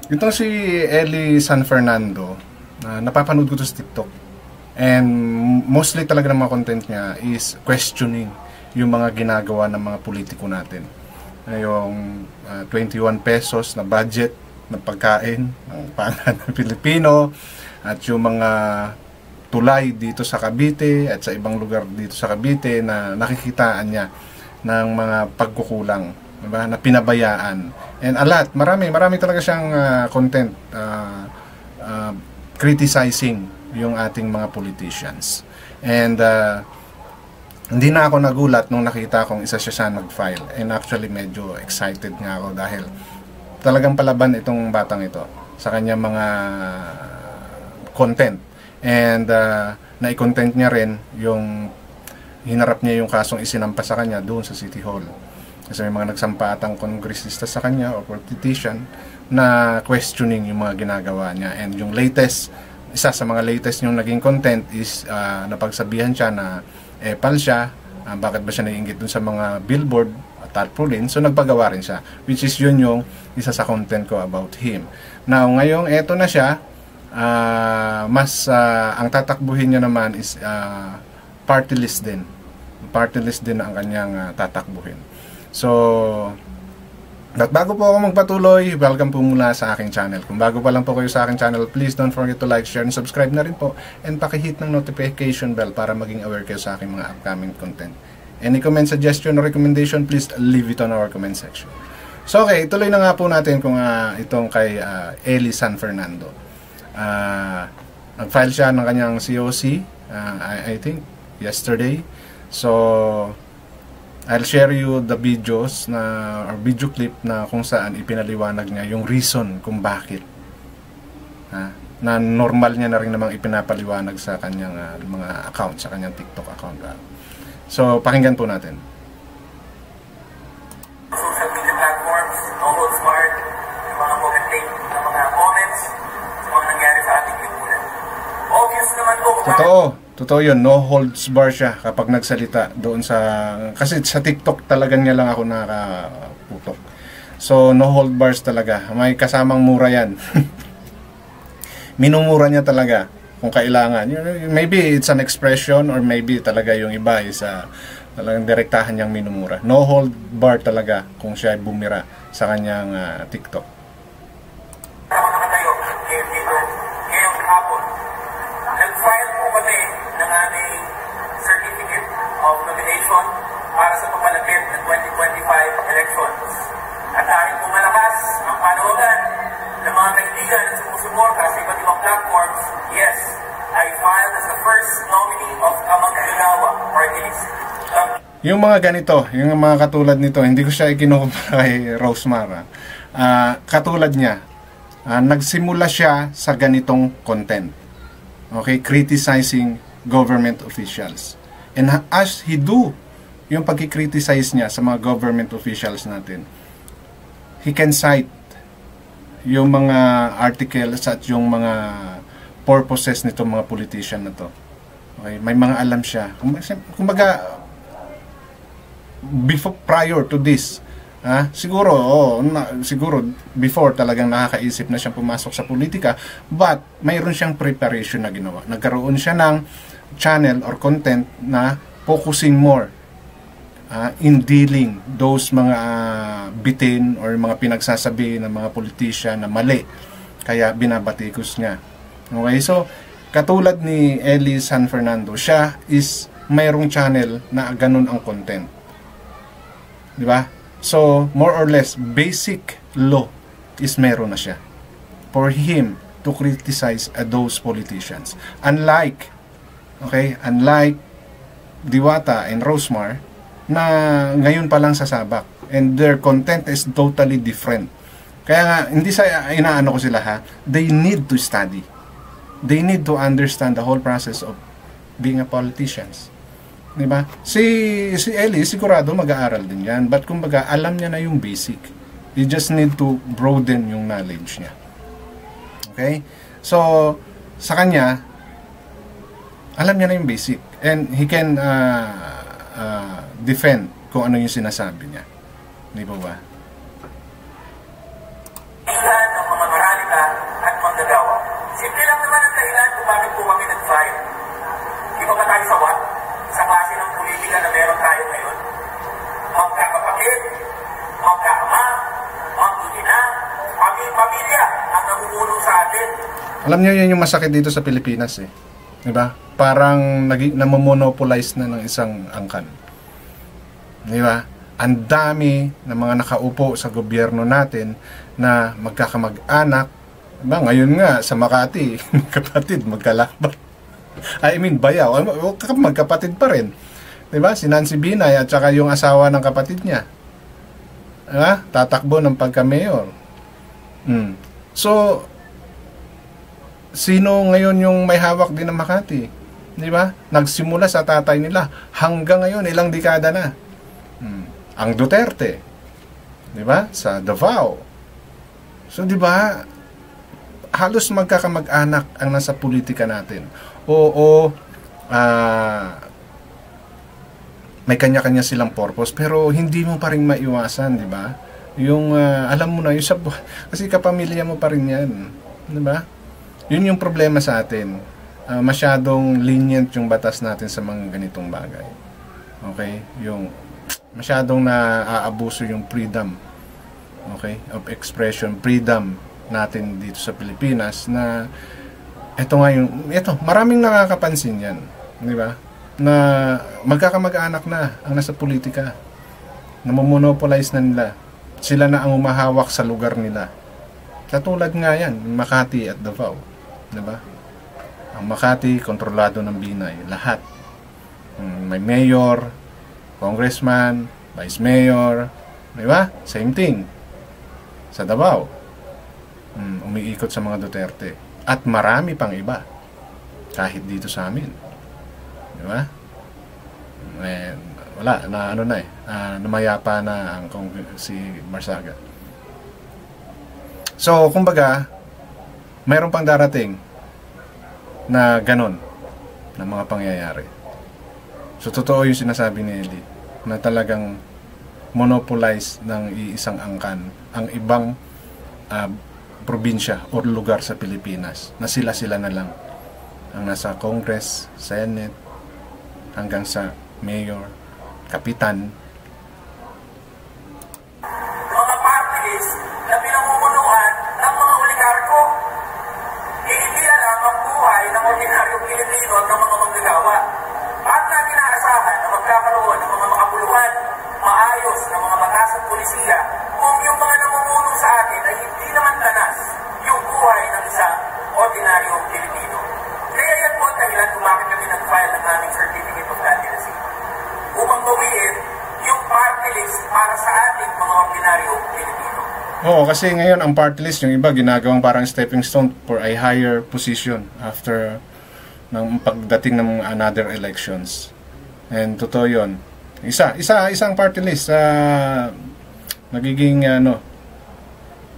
Itong si Eli San Fernando, napapanood ko to sa TikTok. And mostly talaga ng mga content niya is questioning yung mga ginagawa ng mga politiko natin. Yung 21 pesos na budget ng pagkain ng pangan ng Pilipino, at yung mga tulay dito sa Cavite at sa ibang lugar dito sa Cavite na nakikitaan niya ng mga pagkukulang, diba? Na pinabayaan. And a lot, marami talaga siyang content criticizing yung ating mga politicians. And hindi na ako nagulat nung nakita kong isa siya nag-file. And actually medyo excited nga ako dahil talagang palaban itong batang ito sa kanyang mga content. And na-content niya rin yung hinarap niya yung kasong isinampa sa kanya doon sa City Hall. Kasi may mga nagsampa atang kongresista sa kanya o politician na questioning yung mga ginagawa niya. And yung latest, isa sa mga latest yung naging content is napagsabihan siya na epal siya, bakit ba siya naiinggit dun sa mga billboard at tarpaulin. So nagpagawa rin siya, which is yun yung isa sa content ko about him. Now ngayong eto na siya, ang tatakbuhin niya naman is party list din. Party list din ang kanyang tatakbuhin. So, at bago po ako magpatuloy, welcome po mula sa aking channel. Kung bago pa lang po kayo sa aking channel, please don't forget to like, share, and subscribe na rin po. And pakihit ng notification bell para maging aware kayo sa aking mga upcoming content. Any comment, suggestion, or recommendation, please leave it on our comment section. So okay, ituloy na nga po natin kung itong kay Eli San Fernando. Nag-file siya ng kanyang COC, I think, yesterday. So, I'll share you the videos or video clip na kung saan ipinaliwanag niya yung reason kung bakit. Na normal niya na rin namang ipinapaliwanag sa kanyang mga account, sa kanyang TikTok account. So, pakinggan po natin. Social media platforms, no holds barred, yung mga commentate ng mga comments sa mga nangyari sa ating lipunan. Obvious naman po. Totoo yun, no holds bar siya kapag nagsalita doon sa, kasi sa TikTok talaga niya lang ako nakaputok. So no hold bars talaga, may kasamang mura yan. Minumura niya talaga kung kailangan. Maybe it's an expression or maybe talaga yung iba is talagang direktahan niyang minumura. No hold bar talaga kung siya ay bumira sa kanyang TikTok. Ako nakatayo dito ngayong hapon. Nag-file po kami ng aming certificate of nomination para sa papalapit ng 2025 elections. At dahil po malakas ang panawagan ng mga kaibigan at sumusuporta sa iba't ibang platforms, yes, I filed as the first nominee of Kamag-Ginawa Party List. Yung mga ganito, yung mga katulad nito, hindi ko siya ikinukumpara kay Rosemar. Katulad niya, nagsimula siya sa ganitong content. Okay, criticizing government officials. And as he do yung pagki-criticize niya sa mga government officials natin, he can cite yung mga articles at yung mga purposes nitong mga politician na to. Okay, may mga alam siya. Kumbaga, prior to this, siguro before talagang nakakaisip na siyang pumasok sa politika, but mayroon siyang preparation na ginawa. Nagkaroon siya ng channel or content na focusing more in dealing those mga bitin or mga pinagsasabi ng mga politician na mali, kaya binabatikos niya. Okay, so katulad ni Eli San Fernando, siya is mayroong channel na ganun ang content, di ba? So, more or less, basic law is meron na siya for him to criticize those politicians. Unlike Diwata and Rosemar, na ngayon pa lang sasabak. And their content is totally different. Kaya nga, hindi sa inaano ko sila they need to study. They need to understand the whole process of being a politicians. Diba? Si Eli, sigurado mag-aaral din yan. But kumbaga, alam niya na yung basic. You just need to broaden yung knowledge niya. Okay? So, sa kanya, alam niya na yung basic. And he can defend kung ano yung sinasabi niya. Di ba ba? Ilan ng mga marami pamilya ang namumuno sa atin. Alam niyo, yun yung masakit dito sa Pilipinas eh. 'Di ba? Parang namomonopolize na ng isang angkan. 'Di ba? Ang dami ng mga nakaupo sa gobyerno natin na magkakamag-anak. Diba? Ngayon nga sa Makati, kapatid magkalaban. I mean, bayaw, magkapatid pa rin. 'Di ba? Si Nancy Binay at saka yung asawa ng kapatid niya. Diba? Tatakbo ng pagka-mayor. So, sino ngayon yung may hawak din ng Makati? 'Di ba? Nagsimula sa tatay nila hanggang ngayon ilang dekada na. Ang Duterte, 'di ba? Sa Davao. So 'di ba? Halos magkakamag-anak ang nasa politika natin. Oo, may kanya-kanya silang purpose pero hindi mo pa rin maiwasan, 'di ba? Yung alam mo na yung kasi kapamilya mo pa rin 'yan, 'di ba? Yun yung problema sa atin. Masyadong lenient yung batas natin sa mga ganitong bagay. Okay? Yung masyadong naaabuso yung freedom, okay, of expression, freedom natin dito sa Pilipinas na maraming nakakapansin yan, di ba? Na magkakamag-anak na ang nasa politika. Namomonopolize na nila. Sila na ang umahawak sa lugar nila. Katulad nga yan, Makati at Davao, di ba? Ang Makati, kontrolado ng Binay, lahat. May mayor, congressman, vice mayor, di ba? Same thing. Sa Davao, umiikot sa mga Duterte. At marami pang iba. Kahit dito sa amin. Di ba? Wala, namayapa na si Marsaga. So, kumbaga, mayroon pang darating na ganon na mga pangyayari. So, totoo yung sinasabi ni Eli na talagang monopolize ng iisang angkan ang ibang probinsya o lugar sa Pilipinas na sila-sila na lang ang nasa Congress, Senate, hanggang sa mayor, kapitan. Mga parties na pinamumunuan ng mga oligarko. Hindi alam ang buhay ng ordinaryong Pilipino at ng mga manggagawa. At na inaasahan na magkakaroon ng mga makabuluhan, maayos na mga batas at polisiya kung yung mga namumuno sa atin ay hindi naman danas yung buhay ng isang ordinaryong Pilipino. Kaya yan po ang dahilan kung bakit kami nag-file ng aming Certificate of Candidacy. Upang bawiin yung party list para sa ating mga ordinaryong Pilipino. Oo, kasi ngayon ang party list, yung iba ginagawang parang stepping stone for a higher position after ng pagdating ng another elections. And totoo yun. Isang party list nagiging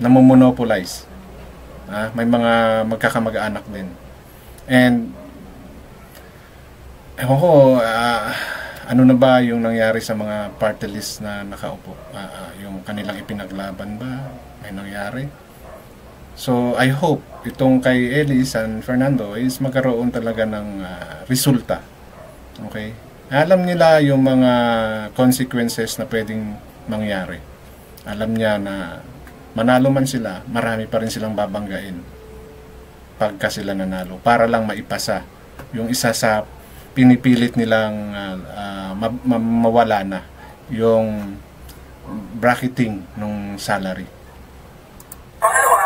namomonopolize. May mga magkakamag-anak din. And ewan ko, ano na ba yung nangyari sa mga party list na nakaupo? Yung kanilang ipinaglaban ba? May nangyari? So, I hope itong kay Eli San Fernando is magkaroon talaga ng resulta. Okay? Alam nila yung mga consequences na pwedeng mangyari. Alam niya na manalo man sila, marami pa rin silang babanggain pagka sila nanalo para lang maipasa yung isa sa pinipilit nilang mawala na yung bracketing ng salary. Pangalawa,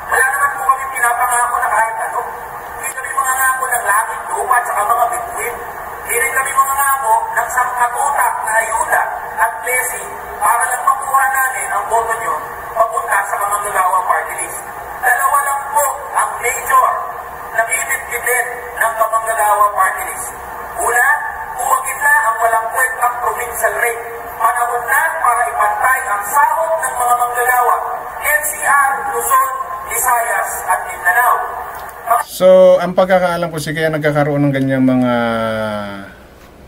wala naman po kami pinapangako na kahit ano. Hindi kami mangangako ng langit, lupa at saka mga bituin. Hindi rin kami mangangako ng sangkatutak na ayuda at blessing para lang makuha namin ang boto nyo papunta sa mga Manggagawa Party List. Dalawa lang po ang major na bibit-bitin ng Manggagawa Party List. Una, huwagin na ang walang kwentang provincial rate. Panahon na para ipantay ang sahod ng mga manggagawa, NCR, Luzon, Visayas at Mindanao. So, ang pagkakaalam ko kaya nagkakaroon ng ganyang mga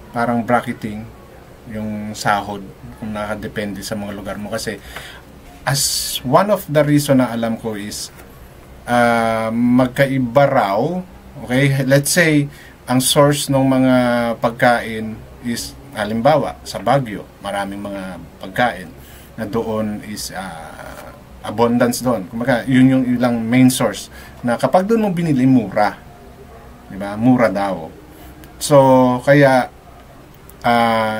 parang bracketing yung sahod kung nakadepende sa mga lugar mo kasi as one of the reason na alam ko is magkaiba raw, okay, let's say ang source ng mga pagkain is halimbawa sa Baguio, maraming mga pagkain na doon is abundance doon. Kumbaga, yun yung ilang main source na kapag doon mo binili, mura. Diba? Mura daw. So, kaya,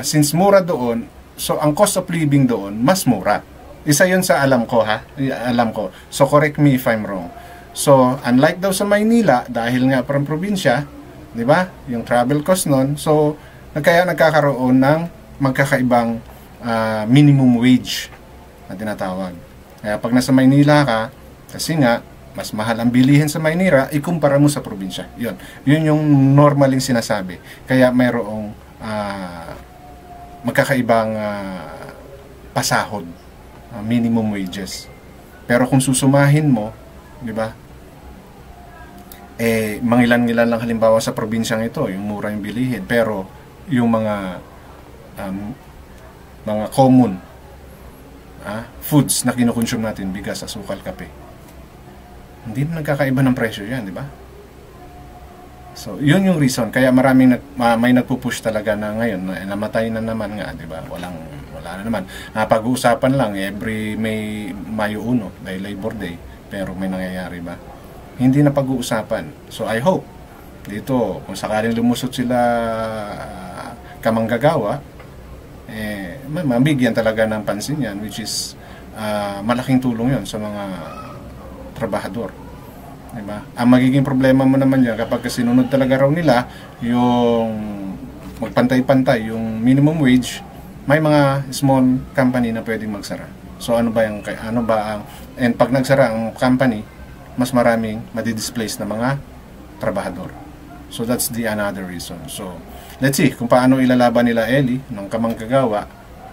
since mura doon, so ang cost of living doon, mas mura. Isa yun sa alam ko, ha? Alam ko. So, correct me if I'm wrong. So, unlike daw sa Maynila, dahil nga parang probinsya, di ba? Yung travel cost nun, so, kaya nagkakaroon ng magkakaibang minimum wage na tinatawag. Kaya pag nasa Maynila ka, kasi nga, mas mahal ang bilihin sa Maynila, ikumpara mo sa probinsya. Yun yung normaling sinasabi. Kaya mayroong magkakaibang pasahod, minimum wages. Pero kung susumahin mo, di ba? Mangilan-ngilan lang halimbawa sa probinsyang ito, yung mura yung bilihin. Pero yung mga common foods na kinukonsume natin, bigas, asukal, kape, hindi na nagkakaiba ng presyo yan, di ba? So, yun yung reason. Kaya may nagpupush talaga na ngayon, namatay na naman nga, di ba? Wala na naman. Pag-uusapan lang, every Mayo 1, dahil Labor Day, pero may nangyayari ba? Hindi na pag-uusapan. So, I hope, dito, kung sakaling lumusot sila kamanggagawa, mabigyan talaga ng pansin yan, which is malaking tulong yon sa mga trabahador. Diba? Ang magiging problema mo naman yan kapag sinunod talaga raw nila yung magpantay-pantay yung minimum wage, may mga small company na pwedeng magsara. So and pag nagsara ang company, mas maraming madi-displace na mga trabahador. So that's another reason. So let's see kung paano ilalaban nila ng kamanggagawa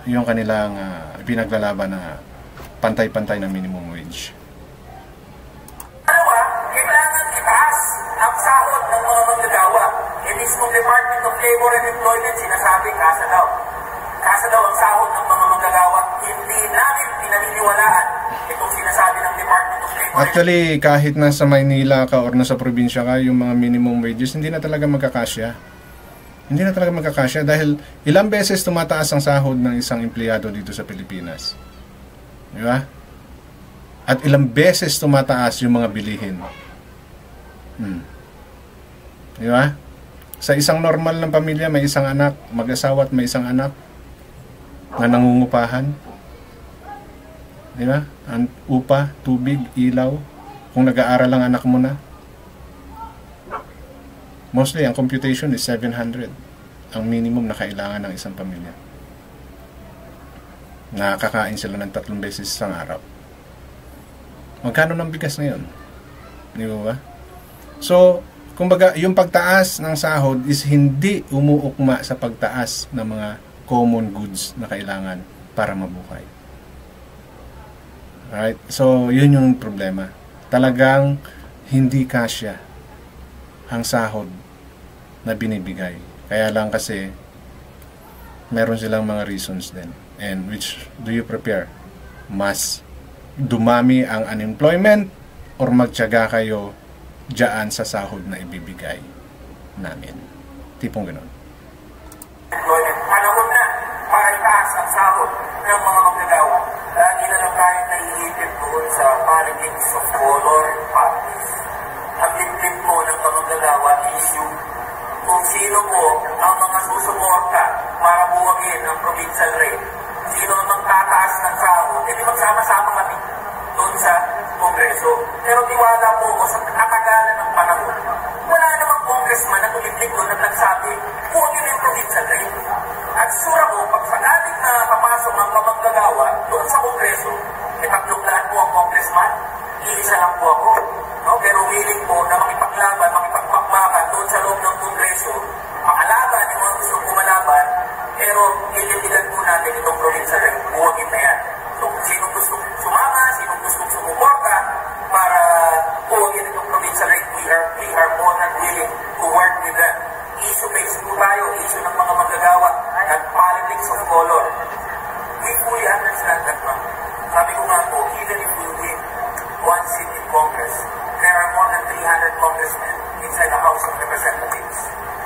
yung kanilang pinaglalaban na pantay-pantay na minimum wage. Ang sahod ng mga manggagawa. Mismong Department of Labor and Employment, sinasabi, kasa daw. Kasa daw ang sahod ng mga manggagawa. Hindi namin pinaniniwalaan itong sinasabi ng Department of Labor. Actually, kahit nasa Maynila ka or nasa probinsya ka, yung mga minimum wages, hindi na talaga magkakasya. Hindi na talaga magkakasya dahil ilang beses tumataas ang sahod ng isang empleyado dito sa Pilipinas. Di ba? At ilang beses tumataas yung mga bilihin. Di ba? Sa isang normal ng pamilya, may isang anak, mag-asawa at may isang anak na nangungupahan. Di ba? Ang upa, tubig, ilaw, kung nag-aaral ang anak mo na. Mostly, ang computation is 700. Ang minimum na kailangan ng isang pamilya. Nakakain sila ng 3 beses isang araw. Magkano ng bigas ngayon? Di ba? So, kumbaga, yung pagtaas ng sahod is hindi umuukma sa pagtaas ng mga common goods na kailangan para mabuhay. Right? So, yun yung problema. Talagang hindi kasya ang sahod na binibigay. Kaya lang kasi meron silang mga reasons din. And which do you prepare? Mas dumami ang unemployment or magtiyaga kayo dyan sa sahod na ibibigay namin. Tipong ganun. Panahon na para itaas ang sahod ng mga manggagawa. Lagi na lang tayo naiipit doon sa politics of color parties. Ang liplip po ng manggagawa issue kung sino po ang mga susuporta para buwagin ang provincial rate. Sino ang magtataas ng sahod, hindi magsama-sama kami doon sa Kongreso. Pero tiwala po ko sa katagalan ng panahon. Wala namang congressman na tumitlik doon at nagsabi, buwagin yung provincial rate. At sura ko, pag sakaling na papasok ang kamanggagawa doon sa Kongreso, tatlong lahat po ang congressman, iisa lang po ako. No? Pero willing po na makipaglaban, makipagpakmakan doon sa loob ng Kongreso, makalaban yung mga gusto kumalaban, pero ilitigan po natin itong provincial rate. Buwagin na yan. So, sino gusto sumama, sino gusto sumuporta para buwagin itong provincial rate, we are more than willing to work with them. Issue-based po tayo, issue ng mga manggagawa at politics of color. We fully understand that, ma'am. Sabi ko nga po, even if we win one seat in Congress, there are more than 300 congressmen inside the House of Representatives.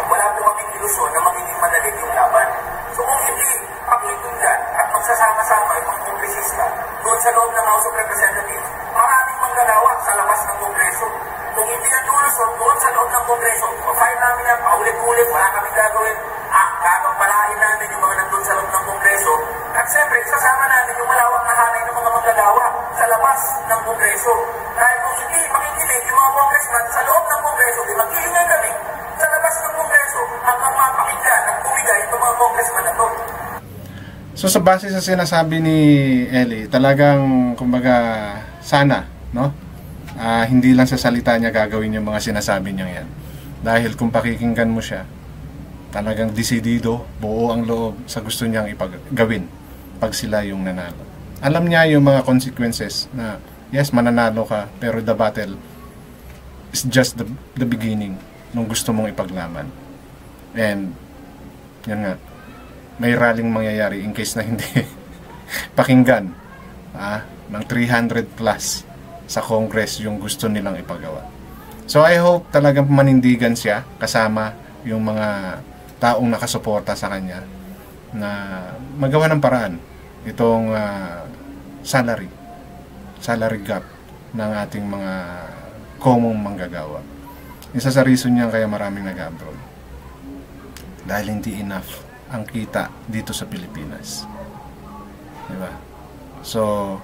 Wala po kaming ilusyon na magiging madali yung laban. So kung hindi pakitundan at magsasama-sama itong kongresista, doon sa loob ng House of Representatives, maraming manggagawa sa labas ng Kongreso. Kung hindi yan lulusot doon sa loob ng Kongreso, file namin yan, paulit-ulit, wala kaming gagawin. Gagawin namin yung mga nandun sa loob ng Kongreso. At siyempre, sasama namin yung malawak na hanay ng mga manggagawa sa labas ng Kongreso. Dahil kung hindi makikinig yung mga congressman sa loob ng Kongreso, di maghihingan kami sa labas ng Kongreso hanggang mapakinggan at bumigay itong mga congressman na to. So sa base sa sinasabi ni Ellie, talagang kumbaga sana, no? Hindi lang sa salita niya gagawin yung mga sinasabi niya yan. Dahil kung pakikinggan mo siya, talagang desidido, buo ang loob sa gusto niyang ipagawin pag sila yung nanalo. Alam niya yung mga consequences na yes, mananalo ka, pero the battle is just the beginning nung gusto mong ipaglaban. And yan nga, may rallying mangyayari in case na hindi pakinggan ng 300 plus sa Congress yung gusto nilang ipagawa. So I hope talagang manindigan siya kasama yung mga taong nakasuporta sa kanya na magawa ng paraan itong salary gap ng ating mga common manggagawa. Isa sa reason niyan kaya maraming nag-abroad. Dahil hindi enough ang kita dito sa Pilipinas. Diba? So,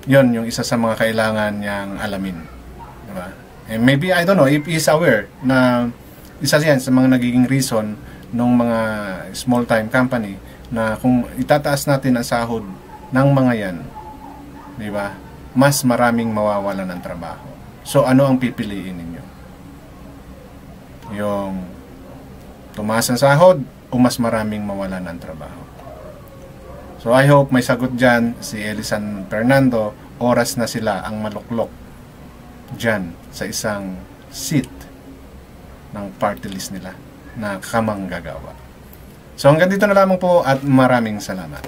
yon yung isa sa mga kailangan niyang alamin. Diba? And maybe, I don't know, if he's aware na isa yan sa mga nagiging reason ng mga small-time company na kung itataas natin ang sahod ng mga yan, diba? Mas maraming mawawalan ng trabaho. So, ano ang pipiliin ninyo? Yung tumaas ang sahod o mas maraming mawalan ng trabaho? So I hope may sagot dyan si Elisan Fernando. Oras na sila ang maluklok dyan sa isang seat ng party list nila na kamanggagawa. So hanggang dito na lamang po at maraming salamat.